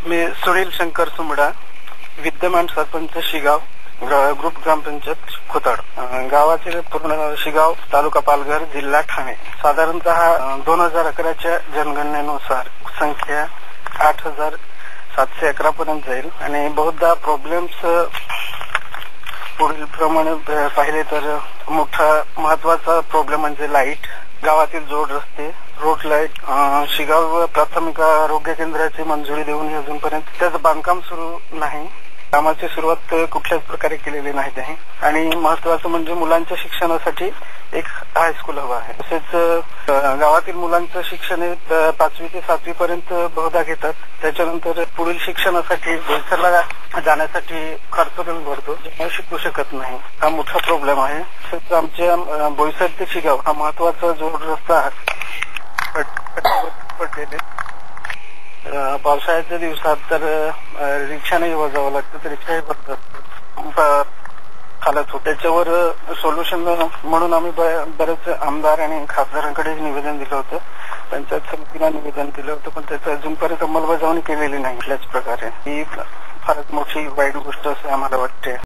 मी सुनील शंकर सुमडा, विद्यमान सरपंच शिगाव, ग्रुप ग्रामपंचायत खोताड. गावाचे पूर्ण शिगाव, तालुका पालघर, जिल्हा ठाणे. साधारणतः 2011च्या जनगणनेनुसार संख्या 8,711 पर्यंत जाईल आणि बहुधा प्रॉब्लेम्स पुढील प्रमाणे पाहिले तर मोठा महत्वाचा प्रॉब्लेम म्हणजे लाईट, गावातील जोड रस्ते, रोड लाईट. शिगाव प्राथमिक आरोग्य केंद्राची मंजुरी देऊन अजूनपर्यंत त्याचं बांधकाम सुरू नाही. कामाची सुरुवात कुठल्याच प्रकारे केलेली नाही आहे आणि महत्वाचं म्हणजे मुलांच्या शिक्षणासाठी एक हायस्कूल हवं आहे. तसेच गावातील मुलांचं शिक्षण 5वी ते 7वी पर्यंत बहुधा घेतात. त्याच्यानंतर पुढील शिक्षणासाठी बोईसरला जाण्यासाठी खर्च कमी पडतो, ज्यामुळे शिकू शकत नाही. हा मोठा प्रॉब्लेम आहे. तसेच आमच्या बोईसर ते शिगाव हा महत्वाचा जोड रस्ता पडलेले. पावसाळ्याच्या दिवसात तर रिक्षाने जावं लागतं, तर रिक्षाही बंद हालत होते. त्याच्यावर सोल्युशन म्हणून आम्ही बरेच आमदार आणि खासदारांकडे निवेदन दिलं होतं, पंचायत समितीला निवेदन दिलं होतं, पण त्याचं अजूनपर्यंत अंमलबजावणी केलेली नाही. कुठल्याच प्रकारे ही फारच मोठी वाईट गोष्ट असं आम्हाला वाटते.